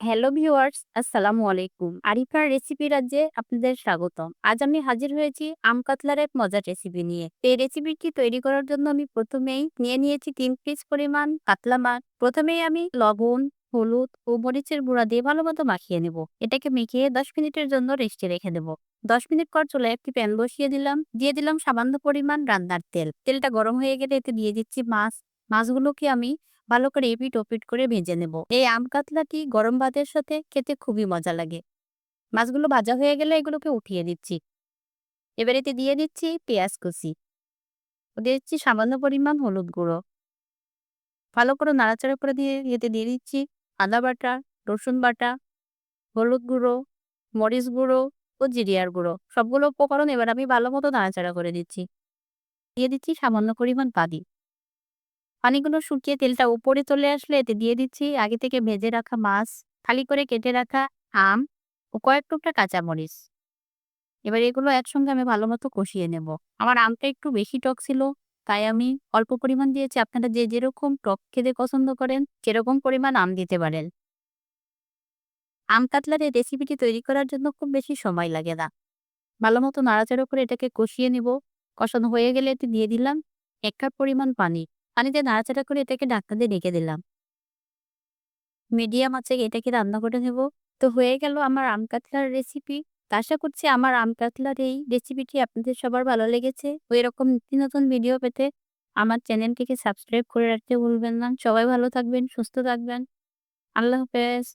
Hello viewers, আসসালামু আলাইকুম। আরিফার recipe রাজ্যে আপনাদের স্বাগতম। আজ আমি হাজির হয়েছি আম কাতলার এক মজার রেসিপি নিয়ে। তো এই রেসিপিটি তৈরি করার জন্য আমি প্রথমেই নিয়ে নিয়েছি ৩ পিস পরিমাণ কাতলা মাছ। প্রথমেই আমি লবণ, হলুদ ও মরিচের গুঁড়া দিয়ে ভালোমতো মাখিয়ে নেব। এটাকে মেখে ১০ মিনিটের জন্য রেস্টে রেখে দেব। ১০ মিনিট পর চুলায় একটি প্যান বসিয়ে দিলাম। দিয়ে দিলাম সামান্য পরিমাণ রান্নার তেল। তেলটা গরম হয়ে গেলে এতে দিয়ে দিচ্ছি মাছ। মাছগুলোকে আমি ভালো করে এপিট ওপিট করে ভেজে নেব। এই আম কাতলাটি গরম ভাতের সাথে খেতে খুবই মজা লাগে। মাছগুলো ভাজা হয়ে গেলে এগুলোকে উঠিয়ে দিচ্ছি। এবার এতে দিয়ে দিচ্ছি পেঁয়াজ কুচি, দিয়ে দিচ্ছি সামান্য পরিমাণ হলুদ গুঁড়ো। ভালো করে নাড়াচাড়া করে দিয়ে এতে দিয়ে দিচ্ছি আদা বাটা, রসুন বাটা, হলুদ গুঁড়ো, মরিচ গুঁড়ো ও জিরিয়ার গুঁড়ো। সবগুলো উপকরণ এবার আমি ভালো মতো নাড়াচাড়া করে দিচ্ছি। দিয়ে দিচ্ছি সামান্য পরিমাণ পানি। পানিগুলো শুকিয়ে তেলটা উপরে চলে আসলে এতে দিয়ে দিচ্ছি আগে থেকে ভেজে রাখা মাছ, খালি করে কেটে রাখা আম ও কয়েক টুকরা কাঁচামরিচ। এবার এগুলো একসঙ্গে আমি ভালোমতো কষিয়ে নেব। আমার আমটা একটু বেশি টক ছিল, তাই আমি অল্প পরিমাণ দিয়েছি। আপনারা যে যেরকম টক খেতে পছন্দ করেন সেরকম পরিমাণ আম দিতে পারেন। আম কাতলার এই রেসিপিটি তৈরি করার জন্য খুব বেশি সময় লাগে না। ভালোমতো নাড়াচাড়া করে এটাকে কষিয়ে নিব। কষানো হয়ে গেলে এতে দিয়ে দিলাম ১ কাপ পরিমাণ পানি। পানিতে নাড়াচাড়া করে এটাকে ঢাকনা দিয়ে ঢেকে দিলাম। মিডিয়াম আঁচে এটাকে রান্না করে নেব। তো হয়ে গেল আমার আম কাতলার রেসিপি। তো আশা করছি আমার আম কাতলার এই রেসিপিটি আপনাদের সবার ভালো লেগেছে। ও এরকম নিত্য নতুন ভিডিও পেতে আমার চ্যানেলটিকে সাবস্ক্রাইব করে রাখতে ভুলবেন না। সবাই ভালো থাকবেন, সুস্থ থাকবেন। আল্লাহ হাফেজ।